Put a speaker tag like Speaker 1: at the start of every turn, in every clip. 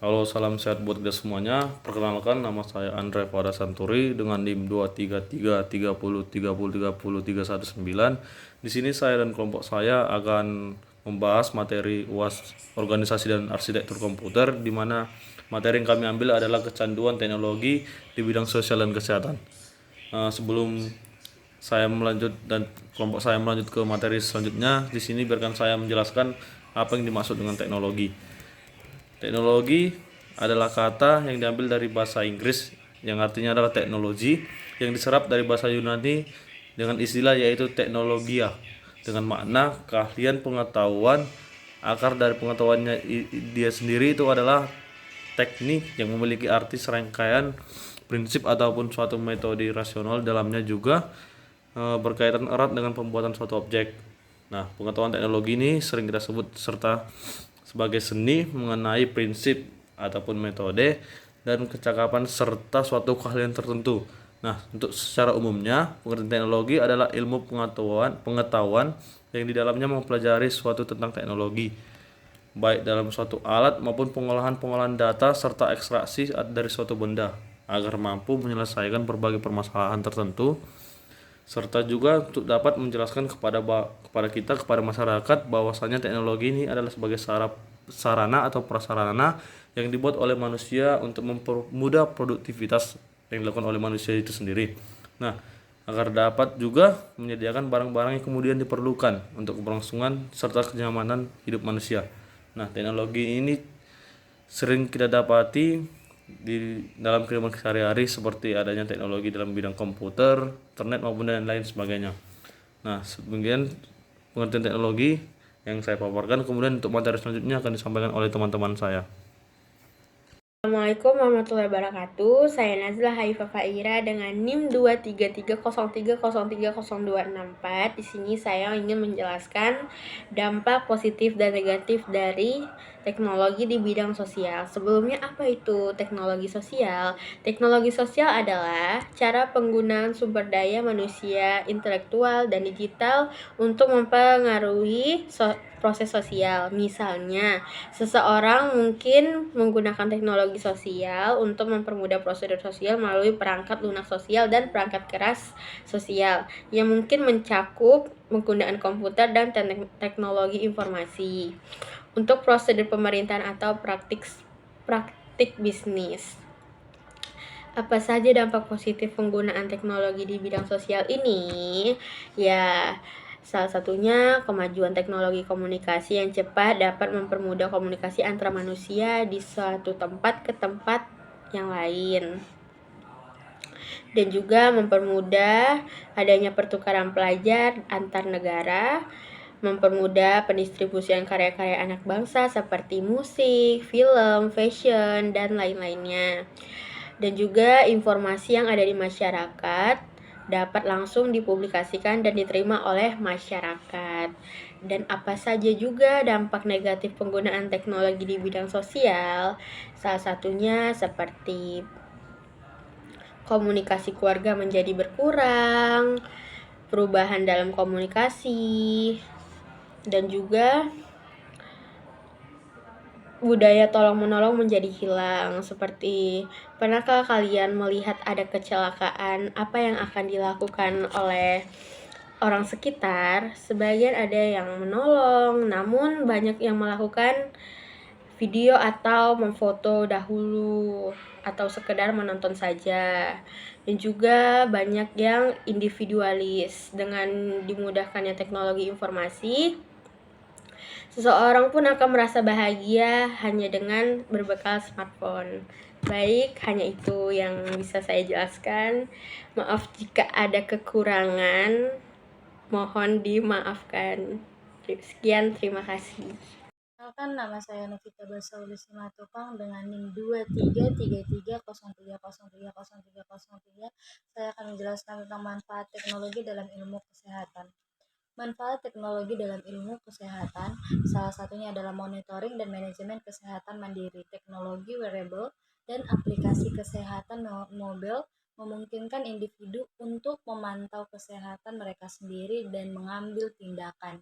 Speaker 1: Halo, salam sehat buat kita semuanya. Perkenalkan, nama saya Andre Fada Santuri dengan NIM 2333030303119. Di sini saya dan kelompok saya akan membahas materi UAS Organisasi dan Arsitektur Komputer, di mana materi yang kami ambil adalah kecanduan teknologi di bidang sosial dan kesehatan. Sebelum saya melanjut dan kelompok saya melanjut ke materi selanjutnya, di sini biarkan saya menjelaskan apa yang dimaksud dengan teknologi. Teknologi adalah kata yang diambil dari bahasa Inggris yang artinya adalah teknologi, yang diserap dari bahasa Yunani dengan istilah yaitu teknologia, dengan makna keahlian pengetahuan. Akar dari pengetahuannya dia sendiri itu adalah teknik yang memiliki arti serangkaian prinsip ataupun suatu metode rasional. Dalamnya juga berkaitan erat dengan pembuatan suatu objek. Nah, pengetahuan teknologi ini sering kita sebut serta sebagai seni mengenai prinsip ataupun metode dan kecakapan serta suatu keahlian tertentu. Nah, untuk secara umumnya, pengertian teknologi adalah ilmu pengetahuan yang di dalamnya mempelajari suatu tentang teknologi, baik dalam suatu alat maupun pengolahan data serta ekstraksi dari suatu benda, agar mampu menyelesaikan berbagai permasalahan tertentu, serta juga untuk dapat menjelaskan kepada masyarakat bahwasanya teknologi ini adalah sebagai sarana atau prasarana yang dibuat oleh manusia untuk mempermudah produktivitas yang dilakukan oleh manusia itu sendiri. Nah, agar dapat juga menyediakan barang-barang yang kemudian diperlukan untuk keberlangsungan serta kenyamanan hidup manusia. Nah, teknologi ini sering kita dapati di dalam kehidupan sehari-hari, seperti adanya teknologi dalam bidang komputer, internet maupun dan lain sebagainya. Nah, sebagian pengertian teknologi yang saya paparkan, kemudian untuk materi selanjutnya akan disampaikan oleh teman-teman saya.
Speaker 2: Assalamualaikum warahmatullahi wabarakatuh. Saya Nazla Haifah Faira dengan NIM 23303030264. Di sini saya ingin menjelaskan dampak positif dan negatif dari teknologi di bidang sosial. Sebelumnya, apa itu teknologi sosial? Teknologi sosial adalah cara penggunaan sumber daya manusia, intelektual, dan digital untuk mempengaruhi proses sosial. Misalnya, seseorang mungkin menggunakan teknologi sosial untuk mempermudah prosedur sosial melalui perangkat lunak sosial dan perangkat keras sosial yang mungkin mencakup penggunaan komputer dan teknologi informasi untuk prosedur pemerintahan atau praktik bisnis. Apa saja dampak positif penggunaan teknologi di bidang sosial ini? Ya, salah satunya kemajuan teknologi komunikasi yang cepat dapat mempermudah komunikasi antara manusia di suatu tempat ke tempat yang lain. Dan juga mempermudah adanya pertukaran pelajar antar negara, mempermudah pendistribusian karya-karya anak bangsa seperti musik, film, fashion, dan lain-lainnya. Dan juga informasi yang ada di masyarakat dapat langsung dipublikasikan dan diterima oleh masyarakat. Dan apa saja juga dampak negatif penggunaan teknologi di bidang sosial? Salah satunya seperti komunikasi keluarga menjadi berkurang, perubahan dalam komunikasi, dan juga budaya tolong-menolong menjadi hilang. Seperti, pernahkah kalian melihat ada kecelakaan, apa yang akan dilakukan oleh orang sekitar? Sebagian ada yang menolong, namun banyak yang melakukan video atau memfoto dahulu atau sekedar menonton saja. Dan juga banyak yang individualis. Dengan dimudahkannya teknologi informasi, seseorang pun akan merasa bahagia hanya dengan berbekal smartphone. Baik, hanya itu yang bisa saya jelaskan. Maaf jika ada kekurangan, mohon dimaafkan. Sekian, terima kasih.
Speaker 3: Perkenalkan, nama saya Novita Basauli Simatupang dengan NIM 2333030303033. Saya akan menjelaskan tentang manfaat teknologi dalam ilmu kesehatan. Manfaat teknologi dalam ilmu kesehatan salah satunya adalah monitoring dan manajemen kesehatan mandiri. Teknologi wearable dan aplikasi kesehatan mobile memungkinkan individu untuk memantau kesehatan mereka sendiri dan mengambil tindakan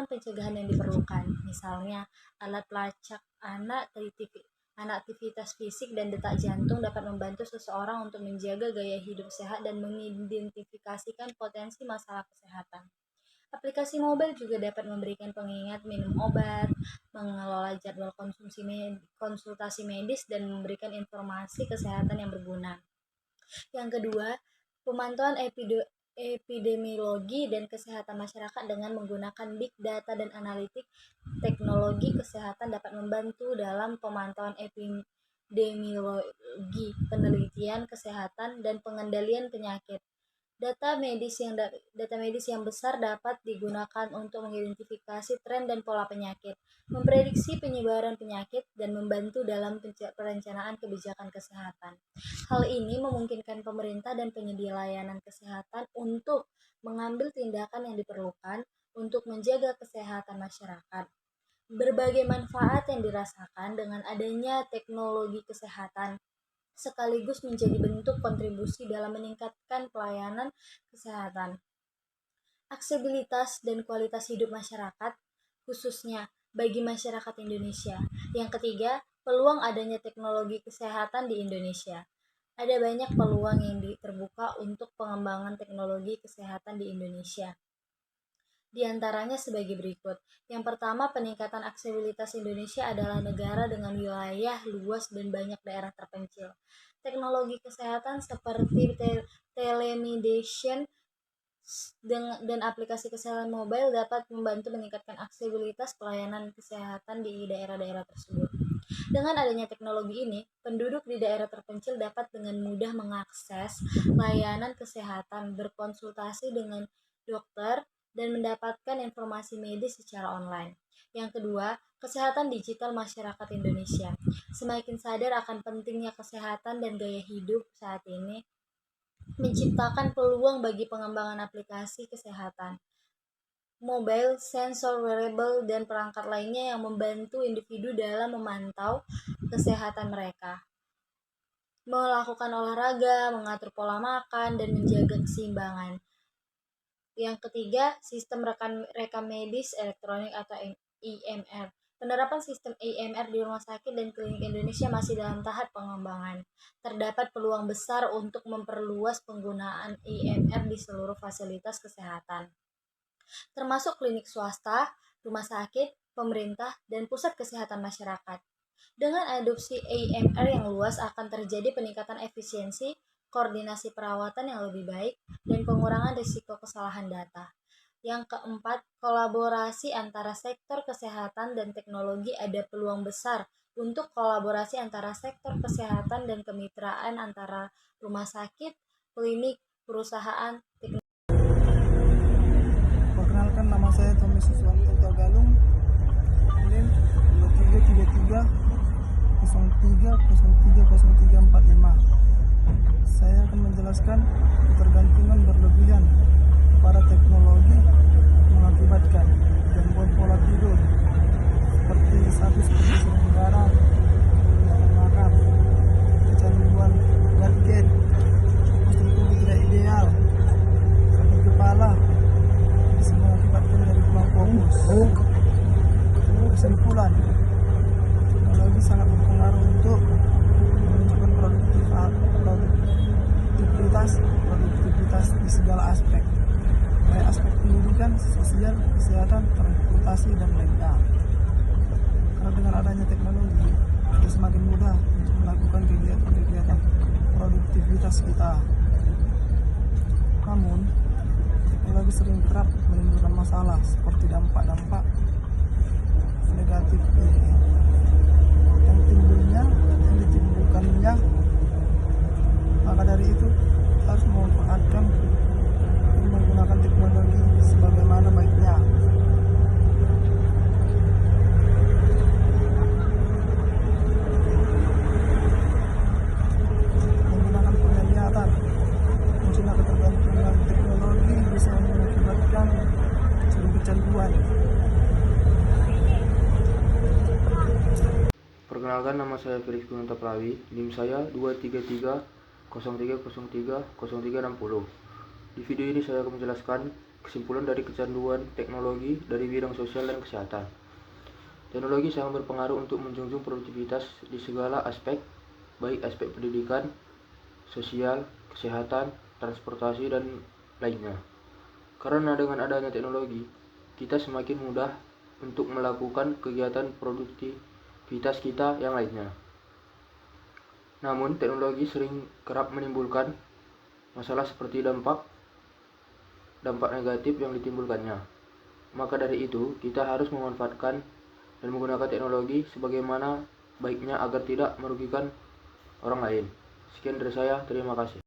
Speaker 3: pencegahan yang diperlukan. Misalnya, alat pelacak anak Aktivitas fisik dan detak jantung dapat membantu seseorang untuk menjaga gaya hidup sehat dan mengidentifikasikan potensi masalah kesehatan. Aplikasi mobile juga dapat memberikan pengingat minum obat, mengelola jadwal konsultasi medis, dan memberikan informasi kesehatan yang berguna. Yang kedua, pemantauan epidemiologi dan kesehatan masyarakat dengan menggunakan big data dan analitik. Teknologi kesehatan dapat membantu dalam pemantauan epidemiologi, penelitian kesehatan, dan pengendalian penyakit. Data medis yang besar dapat digunakan untuk mengidentifikasi tren dan pola penyakit, memprediksi penyebaran penyakit, dan membantu dalam perencanaan kebijakan kesehatan. Hal ini memungkinkan pemerintah dan penyedia layanan kesehatan untuk mengambil tindakan yang diperlukan untuk menjaga kesehatan masyarakat. Berbagai manfaat yang dirasakan dengan adanya teknologi kesehatan sekaligus menjadi bentuk kontribusi dalam meningkatkan pelayanan kesehatan, aksesibilitas, dan kualitas hidup masyarakat, khususnya bagi masyarakat Indonesia. Yang ketiga, peluang adanya teknologi kesehatan di Indonesia. Ada banyak peluang yang terbuka untuk pengembangan teknologi kesehatan di Indonesia. Di antaranya sebagai berikut. Yang pertama, peningkatan aksesibilitas Indonesia adalah negara dengan wilayah luas dan banyak daerah terpencil. Teknologi kesehatan seperti telemedicine dan aplikasi kesehatan mobile dapat membantu meningkatkan aksesibilitas pelayanan kesehatan di daerah-daerah tersebut. Dengan adanya teknologi ini, penduduk di daerah terpencil dapat dengan mudah mengakses layanan kesehatan, berkonsultasi dengan dokter, dan mendapatkan informasi medis secara online. Yang kedua, kesehatan digital masyarakat Indonesia. Semakin sadar akan pentingnya kesehatan dan gaya hidup saat ini, menciptakan peluang bagi pengembangan aplikasi kesehatan, mobile, sensor, wearable, dan perangkat lainnya yang membantu individu dalam memantau kesehatan mereka, melakukan olahraga, mengatur pola makan, dan menjaga keseimbangan. Yang ketiga, sistem rekam medis elektronik atau IMR. Penerapan sistem IMR di rumah sakit dan klinik Indonesia masih dalam tahap pengembangan. Terdapat peluang besar untuk memperluas penggunaan IMR di seluruh fasilitas kesehatan, termasuk klinik swasta, rumah sakit, pemerintah, dan pusat kesehatan masyarakat. Dengan adopsi IMR yang luas akan terjadi peningkatan efisiensi, koordinasi perawatan yang lebih baik, dan pengurangan risiko kesalahan data. Yang keempat, kolaborasi antara sektor kesehatan dan teknologi. Ada peluang besar untuk kolaborasi antara sektor kesehatan dan kemitraan antara rumah sakit, klinik, perusahaan, teknologi.
Speaker 4: Perkenalkan, nama saya Tommy Suswanto Tagalung, NIM 2333 03030345. Saya akan menjelaskan ketergantungan berlebihan pada teknologi mengakibatkan gangguan pola tidur seperti sering garang, makan, kecanduan gadget, postur tubuh tidak ideal, sakit kepala, bisa mengakibatkan dari kurang fokus. Kesimpulan, teknologi sangat berpengaruh untuk menunjukkan produktivitas di segala aspek, baik aspek pendidikan, sosial, kesehatan, transportasi, dan lainnya. Karena dengan adanya teknologi, kita semakin mudah untuk melakukan kegiatan produktivitas kita. Namun, teknologi sering kerap menimbulkan masalah seperti dampak-dampak negatif yang ditimbulkannya. Maka dari itu harus memanfaatkan dan menggunakan teknologi sebagaimana baiknya. Menggunakan penglihatan, munculnya ketergantungan teknologi bisa mengakibatkan kecanduan.
Speaker 5: Perkenalkan, nama saya Felix Gunanta Prawi, NIM saya 23303030360. Di video ini saya akan menjelaskan kesimpulan dari kecanduan teknologi dari bidang sosial dan kesehatan. Teknologi sangat berpengaruh untuk menjunjung produktivitas di segala aspek, baik aspek pendidikan, sosial, kesehatan, transportasi, dan lainnya. Karena dengan adanya teknologi, kita semakin mudah untuk melakukan kegiatan produktivitas kita yang lainnya. Namun, teknologi sering kerap menimbulkan masalah seperti dampak negatif yang ditimbulkannya. Maka dari itu, kita harus memanfaatkan dan menggunakan teknologi sebagaimana baiknya agar tidak merugikan orang lain. Sekian dari saya, terima kasih.